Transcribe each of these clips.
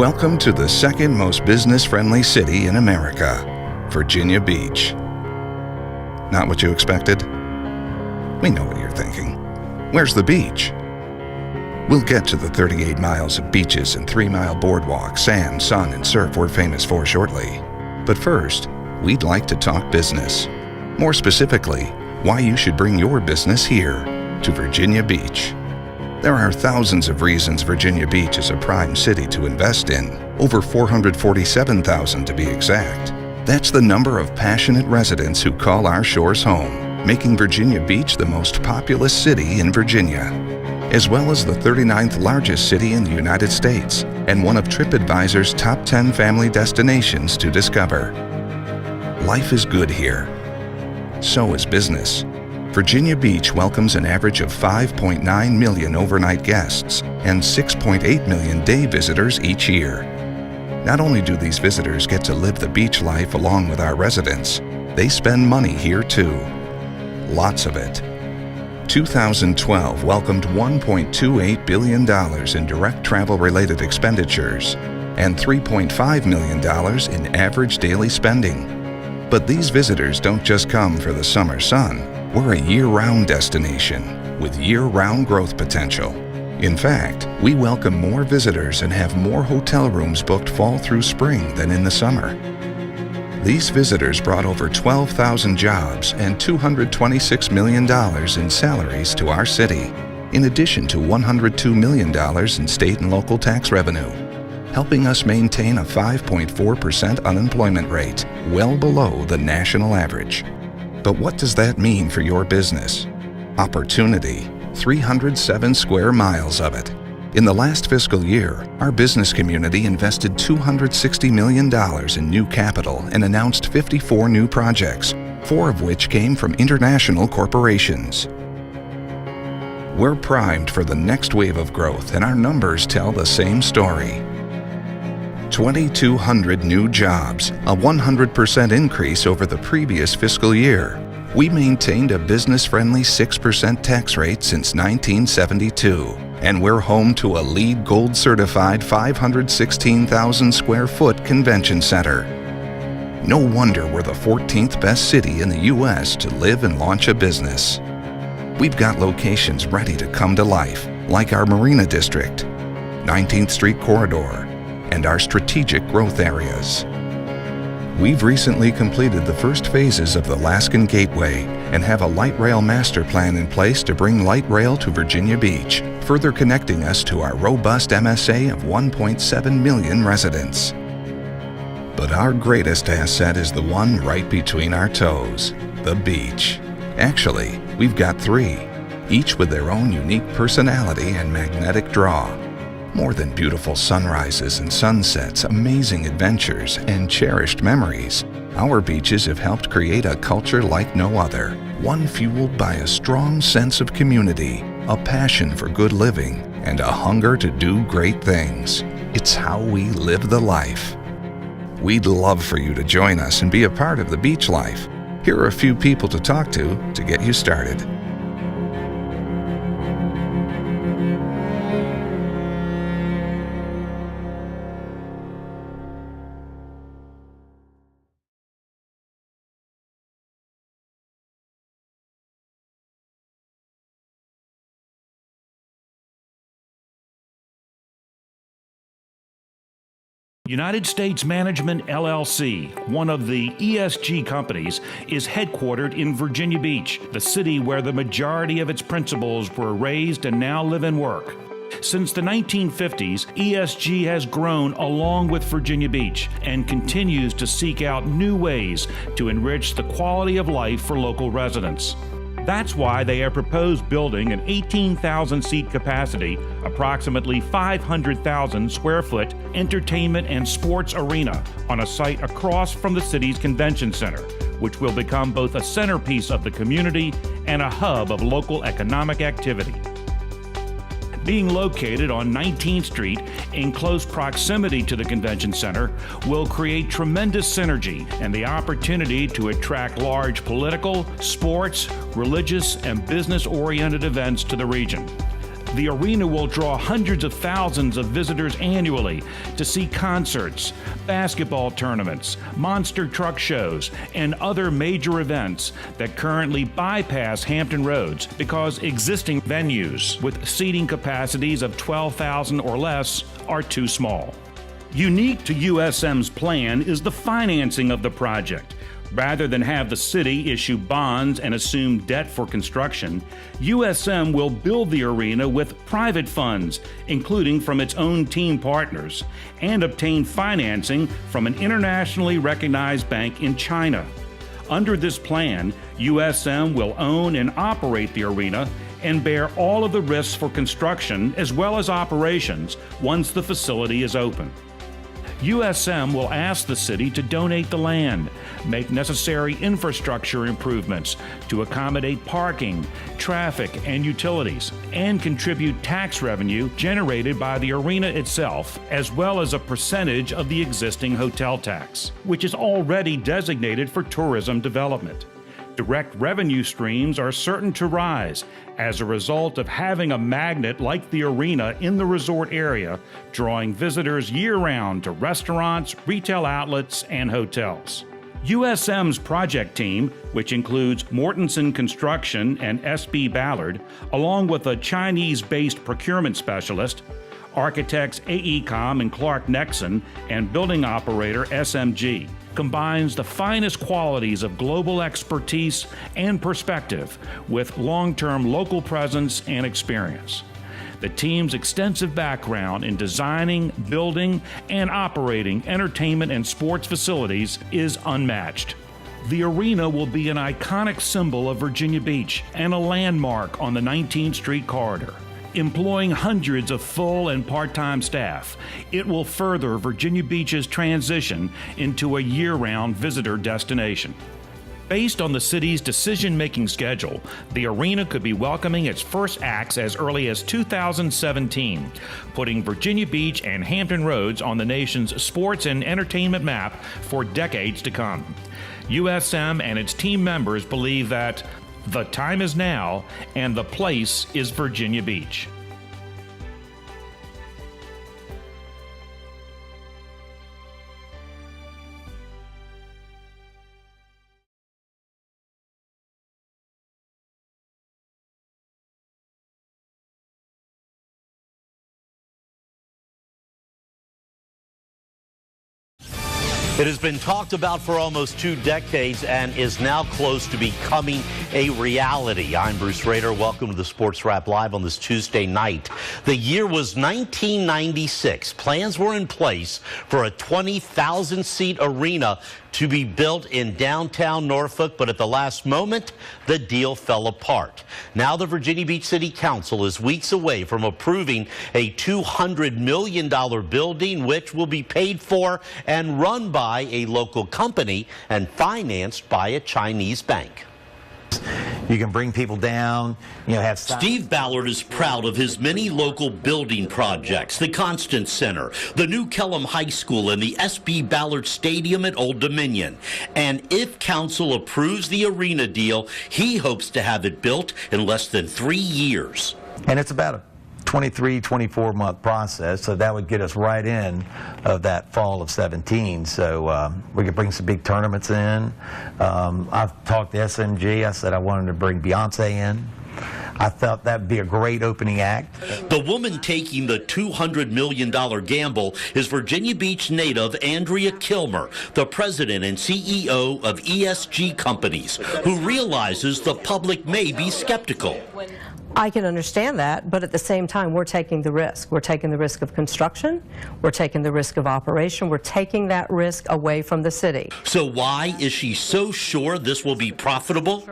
Welcome to the second most business-friendly city in America, Virginia Beach. Not what you expected? We know what you're thinking. Where's the beach? We'll get to the 38 miles of beaches and 3-mile boardwalk, sand, sun, and surf we're famous for shortly. But first, we'd like to talk business. More specifically, why you should bring your business here to Virginia Beach. There are thousands of reasons Virginia Beach is a prime city to invest in, over 447,000 to be exact. That's the number of passionate residents who call our shores home, making Virginia Beach the most populous city in Virginia, as well as the 39th largest city in the United States and one of TripAdvisor's top 10 family destinations to discover. Life is good here. So is business. Virginia Beach welcomes an average of 5.9 million overnight guests and 6.8 million day visitors each year. Not only do these visitors get to live the beach life along with our residents, they spend money here too. Lots of it. 2012 welcomed $1.28 billion in direct travel-related expenditures and $3.5 million in average daily spending. But these visitors don't just come for the summer sun. We're a year-round destination with year-round growth potential. In fact, we welcome more visitors and have more hotel rooms booked fall through spring than in the summer. These visitors brought over 12,000 jobs and $226 million in salaries to our city, in addition to $102 million in state and local tax revenue, helping us maintain a 5.4% unemployment rate, well below the national average. But what does that mean for your business? Opportunity, 307 square miles of it. In the last fiscal year, our business community invested $260 million in new capital and announced 54 new projects, 4 of which came from international corporations. We're primed for the next wave of growth, and our numbers tell the same story. 2,200 new jobs, a 100% increase over the previous fiscal year. We maintained a business-friendly 6% tax rate since 1972, and we're home to a LEED Gold-certified 516,000 square foot convention center. No wonder we're the 14th best city in the U.S. to live and launch a business. We've got locations ready to come to life, like our Marina District, 19th Street Corridor, and our strategic growth areas. We've recently completed the first phases of the Laskin Gateway and have a light rail master plan in place to bring light rail to Virginia Beach, further connecting us to our robust MSA of 1.7 million residents. But our greatest asset is the one right between our toes, the beach. Actually, we've got 3, each with their own unique personality and magnetic draw. More than beautiful sunrises and sunsets, amazing adventures, and cherished memories, our beaches have helped create a culture like no other, one fueled by a strong sense of community, a passion for good living, and a hunger to do great things. It's how we live the life. We'd love for you to join us and be a part of the beach life. Here are a few people to talk to get you started. United States Management LLC, one of the ESG companies, is headquartered in Virginia Beach, the city where the majority of its principals were raised and now live and work. Since the 1950s, ESG has grown along with Virginia Beach and continues to seek out new ways to enrich the quality of life for local residents. That's why they have proposed building an 18,000-seat capacity, approximately 500,000 square foot entertainment and sports arena on a site across from the city's convention center, which will become both a centerpiece of the community and a hub of local economic activity. Being located on 19th Street in close proximity to the convention center will create tremendous synergy and the opportunity to attract large political, sports, religious, and business-oriented events to the region. The arena will draw hundreds of thousands of visitors annually to see concerts, basketball tournaments, monster truck shows, and other major events that currently bypass Hampton Roads because existing venues with seating capacities of 12,000 or less are too small. Unique to USM's plan is the financing of the project. Rather than have the city issue bonds and assume debt for construction, USM will build the arena with private funds, including from its own team partners, and obtain financing from an internationally recognized bank in China. Under this plan, USM will own and operate the arena and bear all of the risks for construction as well as operations once the facility is open. USM will ask the city to donate the land, make necessary infrastructure improvements to accommodate parking, traffic, and utilities, and contribute tax revenue generated by the arena itself, as well as a percentage of the existing hotel tax, which is already designated for tourism development. Direct revenue streams are certain to rise as a result of having a magnet like the arena in the resort area, drawing visitors year-round to restaurants, retail outlets, and hotels. USM's project team, which includes Mortensen Construction and SB Ballard, along with a Chinese-based procurement specialist, architects AECOM and Clark Nexon, and building operator SMG, combines the finest qualities of global expertise and perspective with long-term local presence and experience. The team's extensive background in designing, building, and operating entertainment and sports facilities is unmatched. The arena will be an iconic symbol of Virginia Beach and a landmark on the 19th Street corridor. Employing hundreds of full and part-time staff, it will further Virginia Beach's transition into a year-round visitor destination. Based on the city's decision-making schedule, the arena could be welcoming its first acts as early as 2017, putting Virginia Beach and Hampton Roads on the nation's sports and entertainment map for decades to come. USM and its team members believe that the time is now, and the place is Virginia Beach. It has been talked about for almost 2 decades and is now close to becoming a reality. I'm Bruce Rader. Welcome to the Sports Wrap Live on this Tuesday night. The year was 1996. Plans were in place for a 20,000-seat arena to be built in downtown Norfolk, but at the last moment, the deal fell apart. Now the Virginia Beach City Council is weeks away from approving a $200 million building, which will be paid for and run by a local company and financed by a Chinese bank. You can bring people down, have... Steve Ballard is proud of his many local building projects, the Constance Center, the new Kellum High School, and the SB Ballard Stadium at Old Dominion. And if council approves the arena deal, he hopes to have it built in less than 3 years. And it's about a 23, 24-month process, so that would get us right in of that fall of 17. So we could bring some big tournaments in. I've talked to SMG. I said I wanted to bring Beyonce in. I thought that'd be a great opening act. The woman taking the $200 million gamble is Virginia Beach native Andrea Kilmer, the president and CEO of ESG Companies, who realizes the public may be skeptical. I can understand that, but at the same time, we're taking the risk. We're taking the risk of construction. We're taking the risk of operation. We're taking that risk away from the city. So why is she so sure this will be profitable?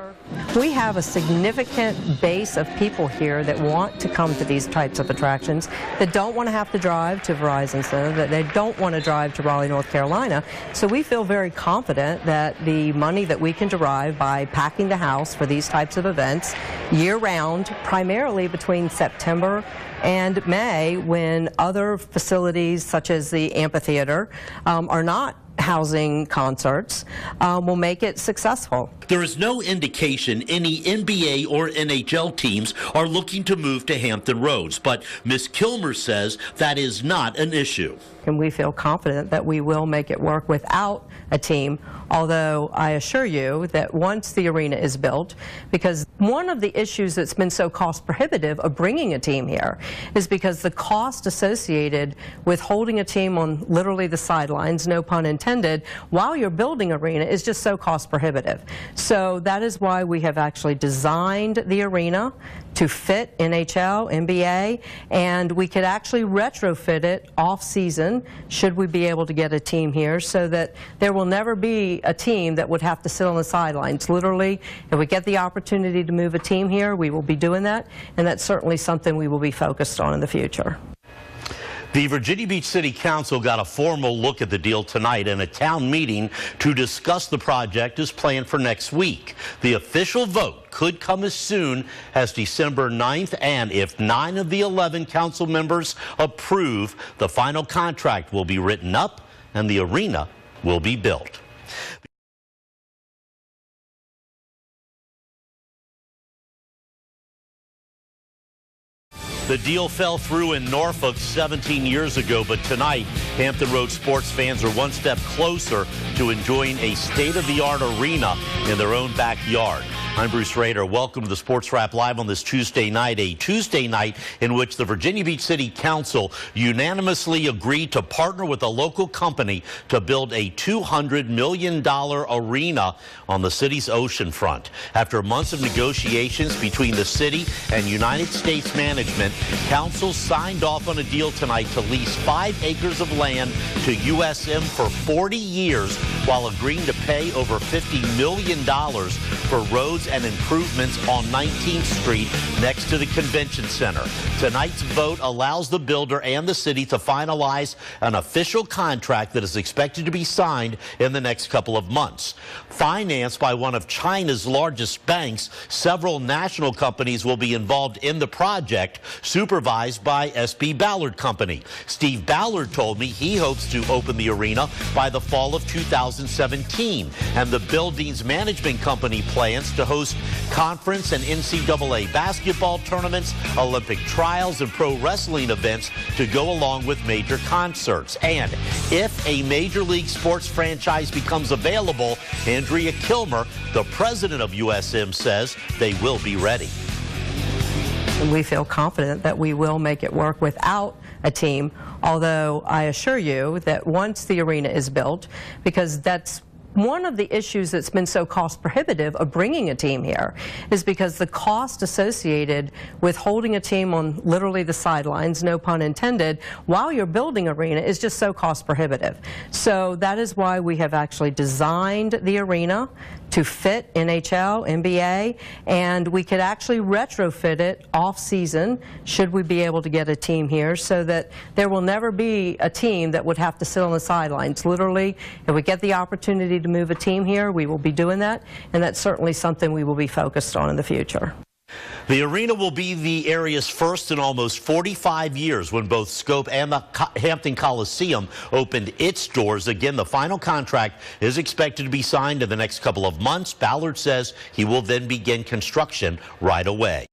We have a significant base of people here that want to come to these types of attractions, that don't want to have to drive to Verizon Center, that they don't want to drive to Raleigh, North Carolina. So we feel very confident that the money that we can derive by packing the house for these types of events year-round, primarily between September and May, when other facilities such as the amphitheater are not housing concerts will make it successful. There is no indication any NBA or NHL teams are looking to move to Hampton Roads, but Ms. Kilmer says that is not an issue. And we feel confident that we will make it work without a team, although I assure you that once the arena is built, because one of the issues that's been so cost prohibitive of bringing a team here is because the cost associated with holding a team on literally the sidelines, no pun intended, while you're building arena is just so cost prohibitive. So that is why we have actually designed the arena to fit NHL, NBA, and we could actually retrofit it off-season should we be able to get a team here, so that there will never be a team that would have to sit on the sidelines. Literally, if we get the opportunity to move a team here, we will be doing that, and that's certainly something we will be focused on in the future. The Virginia Beach City Council got a formal look at the deal tonight, and a town meeting to discuss the project is planned for next week. The official vote could come as soon as December 9th, and if 9 of the 11 council members approve, the final contract will be written up and the arena will be built. The deal fell through in Norfolk 17 years ago, but tonight, Hampton Roads sports fans are one step closer to enjoying a state-of-the-art arena in their own backyard. I'm Bruce Rader. Welcome to the Sports Wrap Live on this Tuesday night, a Tuesday night in which the Virginia Beach City Council unanimously agreed to partner with a local company to build a $200 million arena on the city's oceanfront. After months of negotiations between the city and United States management, Council signed off on a deal tonight to lease 5 acres of land to USM for 40 years while agreeing to pay over $50 million for roads and improvements on 19th Street next to the Convention Center. Tonight's vote allows the builder and the city to finalize an official contract that is expected to be signed in the next couple of months. Financed by one of China's largest banks, several national companies will be involved in the project, supervised by SB Ballard Company. Steve Ballard told me he hopes to open the arena by the fall of 2017, and the building's management company plans to host conference and NCAA basketball tournaments, Olympic trials, and pro wrestling events to go along with major concerts. And if a major league sports franchise becomes available, Andrea Kilmer, the president of USM, says they will be ready. And we feel confident that we will make it work without a team, although I assure you that once the arena is built, because that's one of the issues that's been so cost prohibitive of bringing a team here is because the cost associated with holding a team on literally the sidelines, no pun intended, while you're building arena is just so cost prohibitive. So that is why we have actually designed the arena to fit NHL, NBA, and we could actually retrofit it off-season should we be able to get a team here, so that there will never be a team that would have to sit on the sidelines. Literally, if we get the opportunity to move a team here, we will be doing that, and that's certainly something we will be focused on in the future. The arena will be the area's first in almost 45 years, when both Scope and the Hampton Coliseum opened its doors. Again, the final contract is expected to be signed in the next couple of months. Ballard says he will then begin construction right away.